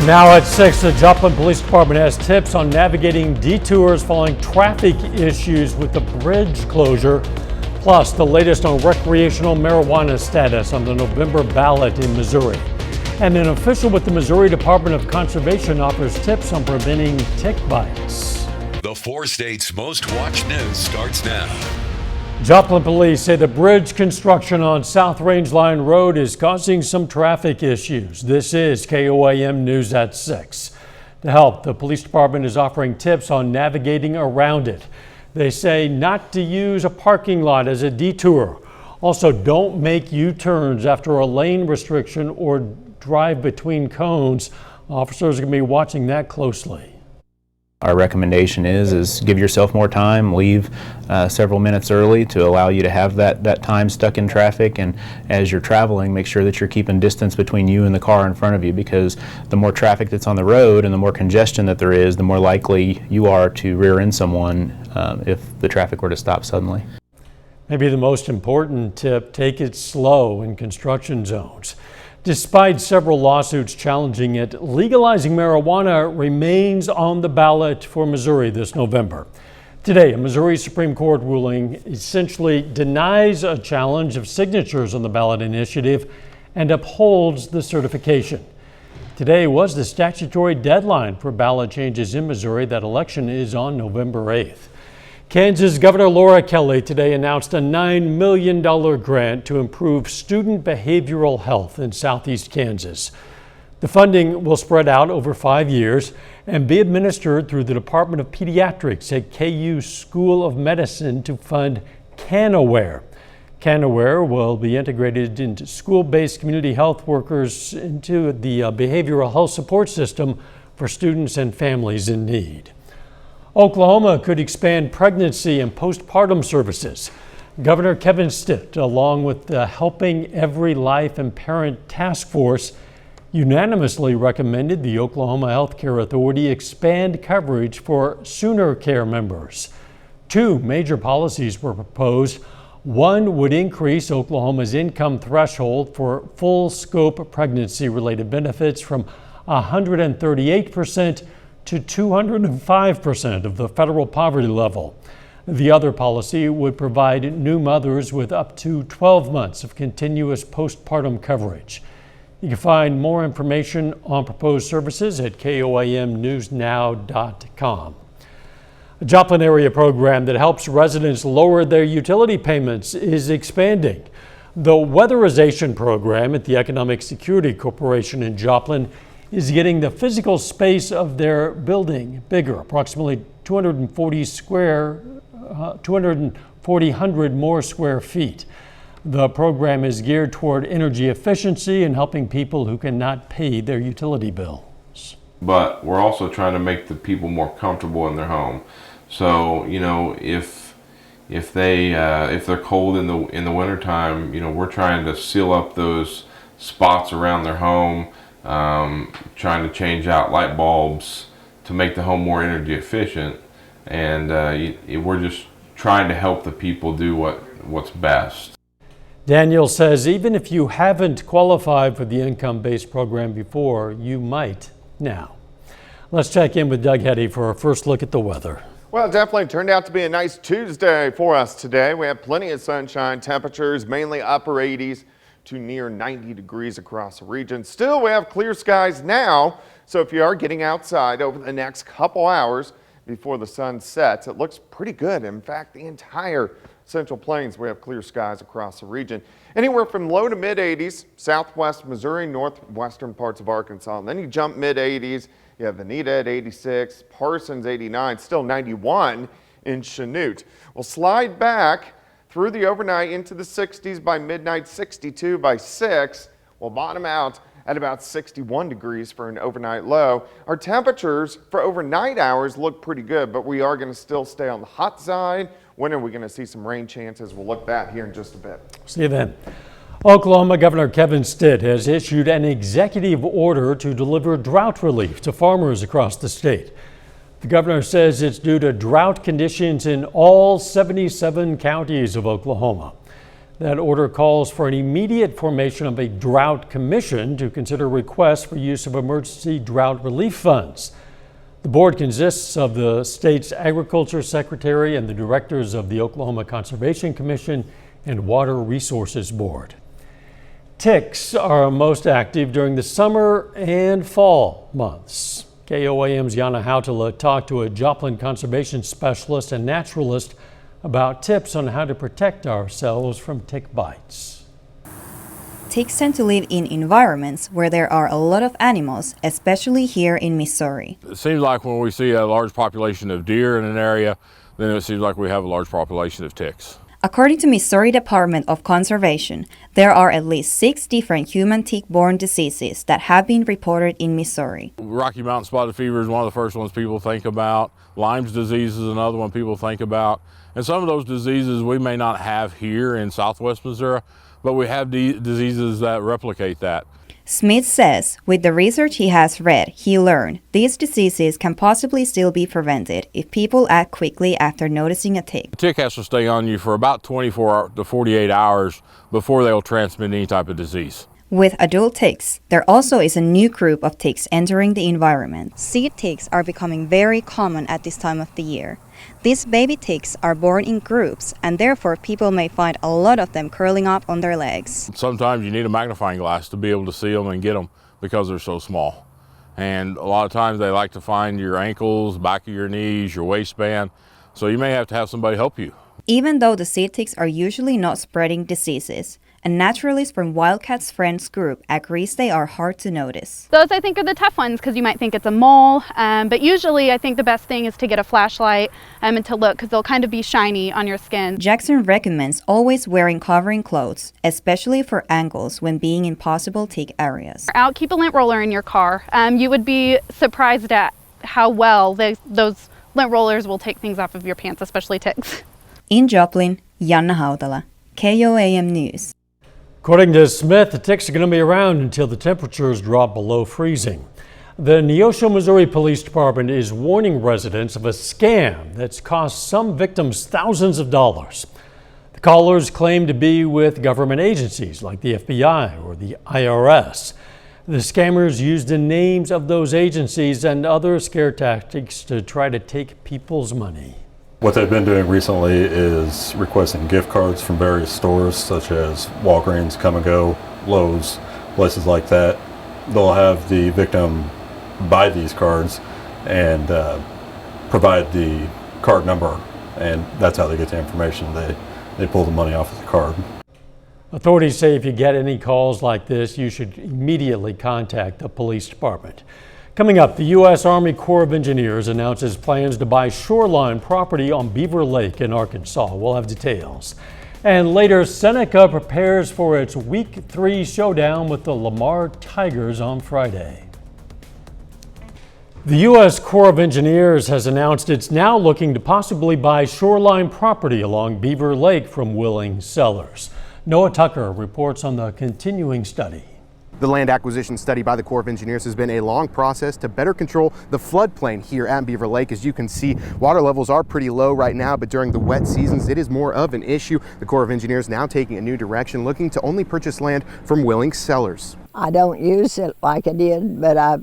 Now at 6, the Joplin Police Department has tips on navigating detours following traffic issues with the bridge closure, plus the latest on recreational marijuana status on the November ballot in Missouri. And an official with the Missouri Department of Conservation offers tips on preventing tick bites. The 4 states' most watched news starts now. Joplin police say the bridge construction on South Range Line Road is causing some traffic issues. This is KOAM News at 6. To help, the police department is offering tips on navigating around it. They say not to use a parking lot as a detour. Also, don't make U-turns after a lane restriction or drive between cones. Officers are going to be watching that closely. Our recommendation is give yourself more time, leave several minutes early to allow you to have that time stuck in traffic, and as you're traveling, make sure that you're keeping distance between you and the car in front of you, because the more traffic that's on the road and the more congestion that there is, the more likely you are to rear end someone if the traffic were to stop suddenly. Maybe the most important tip, take it slow in construction zones. Despite several lawsuits challenging it, legalizing marijuana remains on the ballot for Missouri this November. Today, a Missouri Supreme Court ruling essentially denies a challenge of signatures on the ballot initiative and upholds the certification. Today was the statutory deadline for ballot changes in Missouri. That election is on November 8th. Kansas Governor Laura Kelly today announced a $9 million grant to improve student behavioral health in southeast Kansas. The funding will spread out over 5 years and be administered through the Department of Pediatrics at KU School of Medicine to fund CanAware. CanAware will be integrated into school-based community health workers into the behavioral health support system for students and families in need. Oklahoma could expand pregnancy and postpartum services. Governor Kevin Stitt, along with the Helping Every Life and Parent Task Force, unanimously recommended the Oklahoma Healthcare Authority expand coverage for Sooner Care members. 2 major policies were proposed. One would increase Oklahoma's income threshold for full-scope pregnancy-related benefits from 138% to 205% of the federal poverty level. The other policy would provide new mothers with up to 12 months of continuous postpartum coverage. You can find more information on proposed services at KOAMnewsnow.com. A Joplin area program that helps residents lower their utility payments is expanding. The weatherization program at the Economic Security Corporation in Joplin is getting the physical space of their building bigger, approximately 240 more square feet. The program is geared toward energy efficiency and helping people who cannot pay their utility bills. But we're also trying to make the people more comfortable in their home. So, you know, if they're cold in the wintertime, you know, we're trying to seal up those spots around their home. Trying to change out light bulbs to make the home more energy efficient, and we're just trying to help the people do what's best. Daniel says even if you haven't qualified for the income-based program before, you might now. Let's check in with Doug Heddy for our first look at the weather. Well, it definitely turned out to be a nice Tuesday for us today. We have plenty of sunshine, temperatures mainly upper 80s. To near 90 degrees across the region. Still, we have clear skies now, so if you are getting outside over the next couple hours before the sun sets, it looks pretty good. In fact, the entire Central Plains, we have clear skies across the region. Anywhere from low to mid 80s, southwest Missouri, northwestern parts of Arkansas. And then you jump mid 80s, you have Veneta at 86, Parsons 89, still 91 in Chanute. We'll slide back through the overnight into the 60s by midnight, 62 by 6. We'll bottom out at about 61 degrees for an overnight low. Our temperatures for overnight hours look pretty good, but we are going to still stay on the hot side. When are we going to see some rain chances? We'll look at that here in just a bit. See you then. Oklahoma Governor Kevin Stitt has issued an executive order to deliver drought relief to farmers across the state. The governor says it's due to drought conditions in all 77 counties of Oklahoma. That order calls for an immediate formation of a drought commission to consider requests for use of emergency drought relief funds. The board consists of the state's agriculture secretary and the directors of the Oklahoma Conservation Commission and Water Resources Board. Ticks are most active during the summer and fall months. KOAM's Yana Hautala talked to a Joplin conservation specialist and naturalist about tips on how to protect ourselves from tick bites. Ticks tend to live in environments where there are a lot of animals, especially here in Missouri. It seems like when we see a large population of deer in an area, then it seems like we have a large population of ticks. According to Missouri Department of Conservation, there are at least 6 different human tick-borne diseases that have been reported in Missouri. Rocky Mountain spotted fever is one of the first ones people think about. Lyme's disease is another one people think about. And some of those diseases we may not have here in southwest Missouri, but we have diseases that replicate that. Smith says with the research he has read, he learned these diseases can possibly still be prevented if people act quickly after noticing a tick. A tick has to stay on you for about 24 to 48 hours before they'll transmit any type of disease. With adult ticks, there also is a new group of ticks entering the environment. Seed ticks are becoming very common at this time of the year. These baby ticks are born in groups, and therefore people may find a lot of them curling up on their legs. Sometimes you need a magnifying glass to be able to see them and get them because they're so small. And a lot of times they like to find your ankles, back of your knees, your waistband, so you may have to have somebody help you. Even though the seed ticks are usually not spreading diseases, a naturalist from Wildcats Friends group agrees they are hard to notice. Those I think are the tough ones because you might think it's a mole, but usually I think the best thing is to get a flashlight and to look because they'll kind of be shiny on your skin. Jackson recommends always wearing covering clothes, especially for ankles when being in possible tick areas. Out, keep a lint roller in your car. You would be surprised at how well those lint rollers will take things off of your pants, especially ticks. In Joplin, Yana Hautala, KOAM News. According to Smith, the ticks are going to be around until the temperatures drop below freezing. The Neosho, Missouri Police Department is warning residents of a scam that's cost some victims thousands of dollars. The callers claim to be with government agencies like the FBI or the IRS. The scammers used the names of those agencies and other scare tactics to try to take people's money. What they've been doing recently is requesting gift cards from various stores such as Walgreens, Come and Go, Lowe's, places like that. They'll have the victim buy these cards and provide the card number, and that's how they get the information. They pull the money off of the card. Authorities say if you get any calls like this, you should immediately contact the police department. Coming up, the U.S. Army Corps of Engineers announces plans to buy Shoreline property on Beaver Lake in Arkansas. We'll have details. And later, Seneca prepares for its Week 3 showdown with the Lamar Tigers on Friday. The U.S. Corps of Engineers has announced it's now looking to possibly buy Shoreline property along Beaver Lake from willing sellers. Noah Tucker reports on the continuing study. The land acquisition study by the Corps of Engineers has been a long process to better control the floodplain here at Beaver Lake. As you can see, water levels are pretty low right now, but during the wet seasons, it is more of an issue. The Corps of Engineers now taking a new direction, looking to only purchase land from willing sellers. I don't use it like I did, but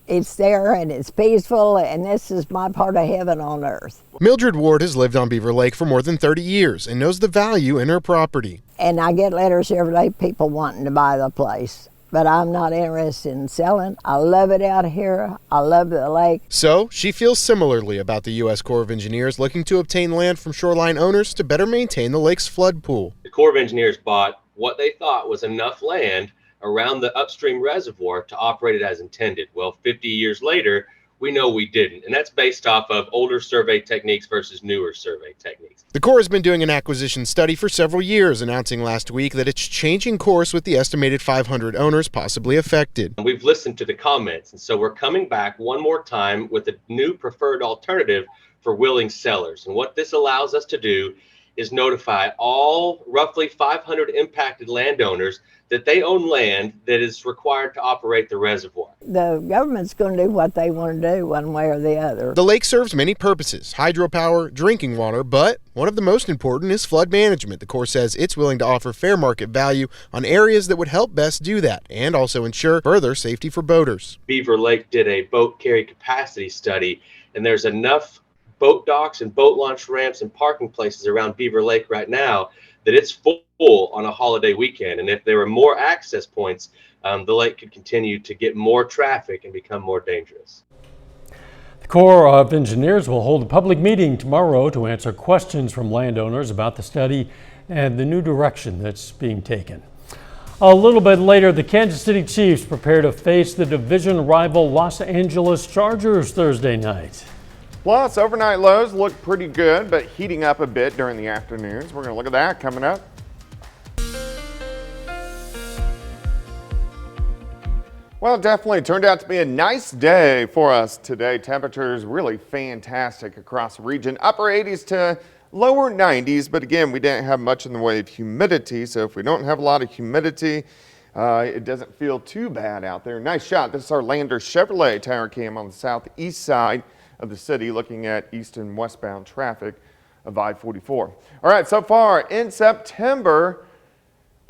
it's there and it's peaceful, and this is my part of heaven on earth. Mildred Ward has lived on Beaver Lake for more than 30 years and knows the value in her property. And I get letters every day, people wanting to buy the place. But I'm not interested in selling. I love it out here. I love the lake. So she feels similarly about the U.S. Corps of Engineers looking to obtain land from shoreline owners to better maintain the lake's flood pool. The Corps of Engineers bought what they thought was enough land around the upstream reservoir to operate it as intended. Well, 50 years later, we know we didn't. And that's based off of older survey techniques versus newer survey techniques. The Corps has been doing an acquisition study for several years, announcing last week that it's changing course with the estimated 500 owners possibly affected. We've listened to the comments, and so we're coming back one more time with a new preferred alternative for willing sellers. And what this allows us to do is notify all roughly 500 impacted landowners that they own land that is required to operate the reservoir. The government's going to do what they want to do one way or the other. The lake serves many purposes: hydropower, drinking water, but one of the most important is flood management. The Corps says it's willing to offer fair market value on areas that would help best do that and also ensure further safety for boaters. Beaver Lake did a boat carry capacity study, and there's enough boat docks and boat launch ramps and parking places around Beaver Lake right now that it's full on a holiday weekend. And if there were more access points, the lake could continue to get more traffic and become more dangerous. The Corps of Engineers will hold a public meeting tomorrow to answer questions from landowners about the study and the new direction that's being taken. A little bit later, the Kansas City Chiefs prepare to face the division rival Los Angeles Chargers Thursday night. Plus, overnight lows look pretty good, but heating up a bit during the afternoons. We're going to look at that coming up. Well, it definitely turned out to be a nice day for us today. Temperatures really fantastic across the region. Upper 80s to lower 90s, but again, we didn't have much in the way of humidity. So if we don't have a lot of humidity, it doesn't feel too bad out there. Nice shot. This is our Lander Chevrolet tower cam on the southeast side of the city, looking at east and westbound traffic of I-44. All right, so far in September,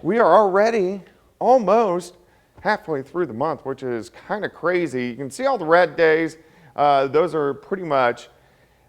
we are already almost halfway through the month, which is kind of crazy. You can see all the red days. Those are pretty much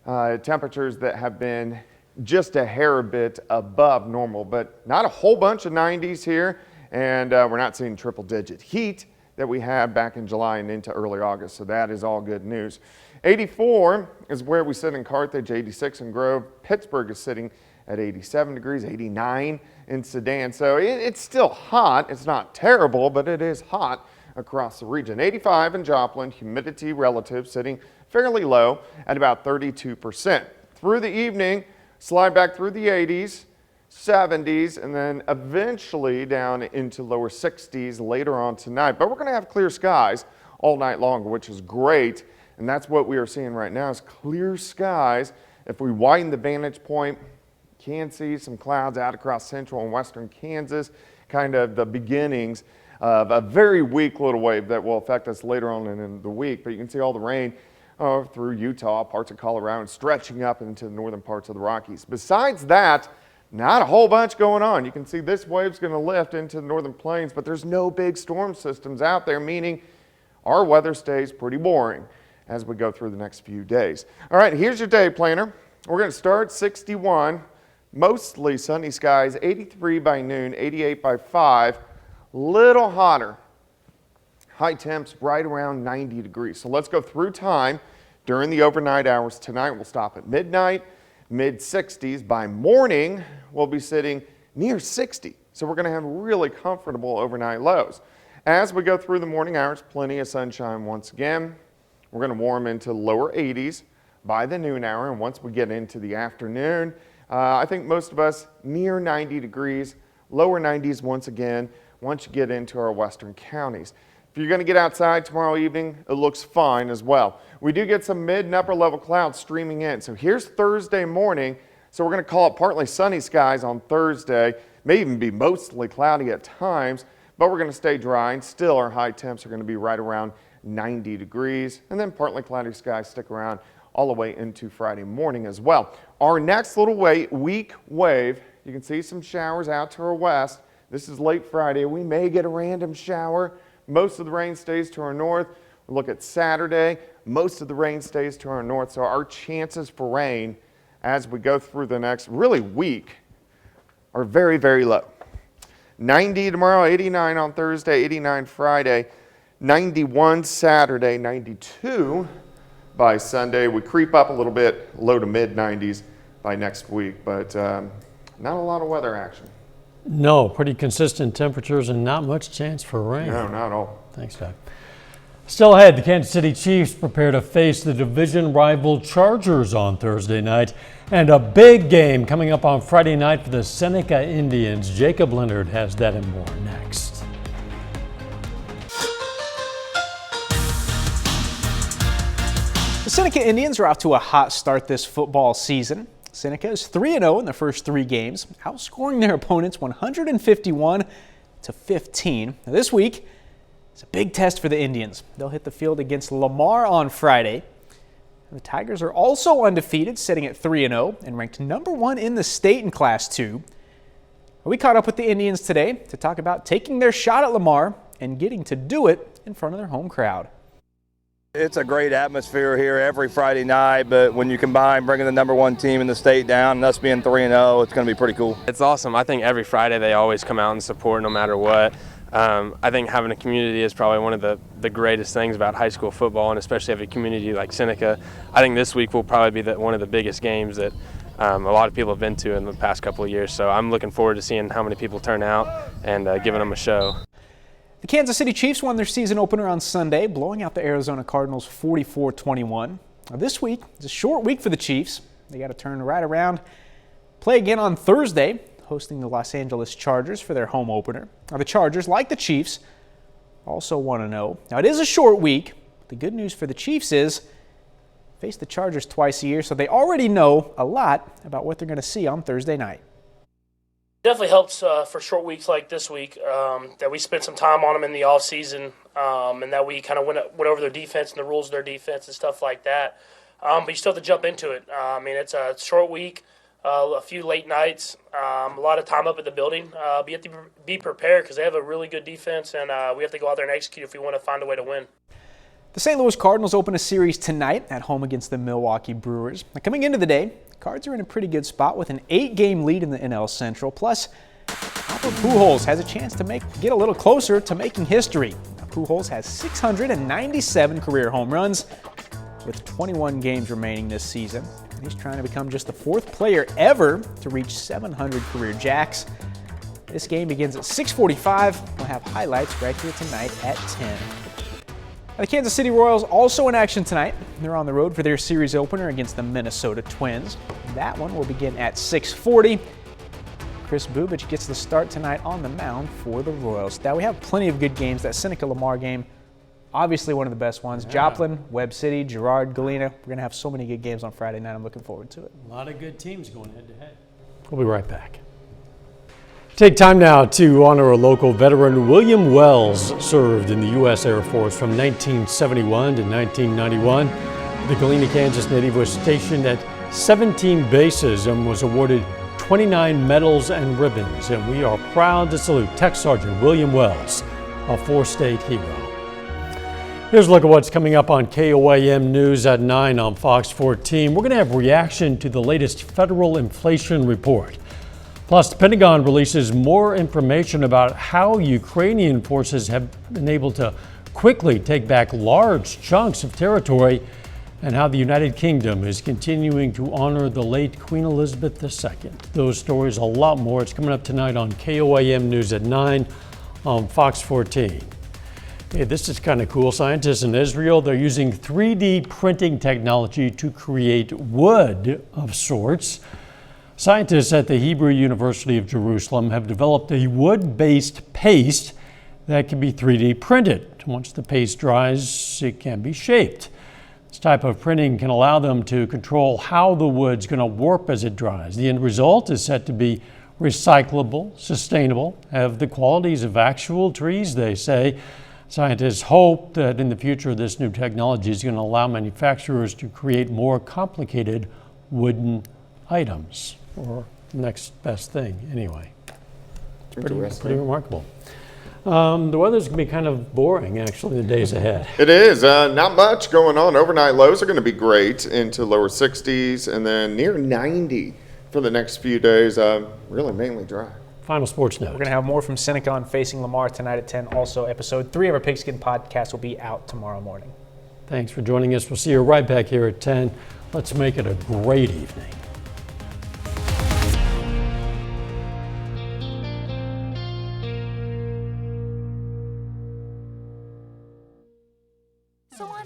temperatures that have been just a hair bit above normal, but not a whole bunch of 90s here. And we're not seeing triple digit heat that we had back in July and into early August. So that is all good news. 84 is where we sit in Carthage, 86 in Grove. Pittsburgh is sitting at 87 degrees, 89 in Sedan. So it's still hot. It's not terrible, but it is hot across the region. 85 in Joplin, humidity relative sitting fairly low at about 32%. Through the evening, slide back through the 80s, 70s, and then eventually down into lower 60s later on tonight. But we're going to have clear skies all night long, which is great. And that's what we are seeing right now is clear skies. If we widen the vantage point, can see some clouds out across central and western Kansas, kind of the beginnings of a very weak little wave that will affect us later on in the week. But you can see all the rain through Utah, parts of Colorado, and stretching up into the northern parts of the Rockies. Besides that, not a whole bunch going on. You can see this wave's going to lift into the northern plains, but there's no big storm systems out there, meaning our weather stays pretty boring as we go through the next few days. All right, here's your day planner. We're going to start 61, mostly sunny skies, 83 by noon, 88 by 5, little hotter. High temps right around 90 degrees. So let's go through time during the overnight hours tonight. We'll stop at midnight, mid 60s. By morning, we'll be sitting near 60. So we're going to have really comfortable overnight lows. As we go through the morning hours, plenty of sunshine once again. We're going to warm into lower 80s by the noon hour, and once we get into the afternoon, I think most of us near 90 degrees, lower 90s once again, once you get into our western counties. If you're going to get outside tomorrow evening, it looks fine as well. We do get some mid and upper level clouds streaming in. So here's Thursday morning. So we're going to call it partly sunny skies on Thursday. May even be mostly cloudy at times, but we're going to stay dry, and still our high temps are going to be right around 90 degrees, and then partly cloudy skies stick around all the way into Friday morning as well. Our next little weak wave, you can see some showers out to our west. This is late Friday. We may get a random shower. Most of the rain stays to our north. We'll look at Saturday. Most of the rain stays to our north, so our chances for rain as we go through the next really week are very, very low. 90 tomorrow, 89 on Thursday, 89 Friday. 91 Saturday, 92 by Sunday. We creep up a little bit, low to mid 90s by next week, but not a lot of weather action. No, pretty consistent temperatures and not much chance for rain. No, not at all. Thanks, Doug. Still ahead, the Kansas City Chiefs prepare to face the division rival Chargers on Thursday night, and a big game coming up on Friday night for the Seneca Indians. Jacob Leonard has that and more next. The Seneca Indians are off to a hot start this football season. Seneca is 3-0 in their first 3 games, outscoring their opponents 151-15. Now this week, it's a big test for the Indians. They'll hit the field against Lamar on Friday. The Tigers are also undefeated, sitting at 3-0 and ranked number 1 in the state in Class 2. We caught up with the Indians today to talk about taking their shot at Lamar and getting to do it in front of their home crowd. It's a great atmosphere here every Friday night, but when you combine bringing the number 1 team in the state down and us being 3-0, it's going to be pretty cool. It's awesome. I think every Friday they always come out and support no matter what. I think having a community is probably one of the greatest things about high school football, and especially having a community like Seneca. I think this week will probably be one of the biggest games that a lot of people have been to in the past couple of years. So I'm looking forward to seeing how many people turn out and giving them a show. The Kansas City Chiefs won their season opener on Sunday, blowing out the Arizona Cardinals 44-21. Now, this week is a short week for the Chiefs. They got to turn right around, play again on Thursday, hosting the Los Angeles Chargers for their home opener. Now, the Chargers, like the Chiefs, also 1-0. Now, it is a short week. But the good news for the Chiefs is they face the Chargers twice a year, so they already know a lot about what they're going to see on Thursday night. Definitely helps for short weeks like this week that we spent some time on them in the off season, and that we kind of went over their defense and the rules of their defense and stuff like that. But you still have to jump into it. I mean, it's a short week, a few late nights, a lot of time up at the building. But you have to be prepared because they have a really good defense, and we have to go out there and execute if we want to find a way to win. The St. Louis Cardinals open a series tonight at home against the Milwaukee Brewers. Now, coming into the day, Cards are in a pretty good spot with an 8-game lead in the NL Central. Plus, Albert Pujols has a chance to get a little closer to making history. Now, Pujols has 697 career home runs with 21 games remaining this season. And he's trying to become just the 4th player ever to reach 700 career jacks. This game begins at 6:45. We'll have highlights right here tonight at 10. The Kansas City Royals also in action tonight. They're on the road for their series opener against the Minnesota Twins. That one will begin at 6:40. Chris Bubich gets the start tonight on the mound for the Royals. Now, we have plenty of good games. That Seneca-Lamar game, obviously one of the best ones. Yeah. Joplin, Webb City, Girard, Galena. We're going to have so many good games on Friday night. I'm looking forward to it. A lot of good teams going head-to-head. We'll be right back. Take time now to honor a local veteran. William Wells served in the U.S. Air Force from 1971 to 1991. The Galena, Kansas native was stationed at 17 bases and was awarded 29 medals and ribbons. And we are proud to salute Tech Sergeant William Wells, a 4-state hero. Here's a look at what's coming up on KOAM News at 9 on Fox 14. We're going to have reaction to the latest federal inflation report. Plus, the Pentagon releases more information about how Ukrainian forces have been able to quickly take back large chunks of territory and how the United Kingdom is continuing to honor the late Queen Elizabeth II. Those stories, a lot more. It's coming up tonight on KOAM News at 9 on Fox 14. Hey, this is kind of cool. Scientists in Israel, they're using 3D printing technology to create wood of sorts. Scientists at the Hebrew University of Jerusalem have developed a wood-based paste that can be 3D printed. Once the paste dries, it can be shaped. This type of printing can allow them to control how the wood's going to warp as it dries. The end result is said to be recyclable, sustainable, have the qualities of actual trees, they say. Scientists hope that in the future this new technology is going to allow manufacturers to create more complicated wooden items. Or next best thing, anyway. It's pretty remarkable. The weather's going to be kind of boring, actually, the days ahead. It is. Not much going on. Overnight lows are going to be great into lower 60s and then near 90 for the next few days. Really mainly dry. Final sports note. We're going to have more from Seneca on Facing Lamar tonight at 10. Also, episode 3 of our Pigskin podcast will be out tomorrow morning. Thanks for joining us. We'll see you right back here at 10. Let's make it a great evening.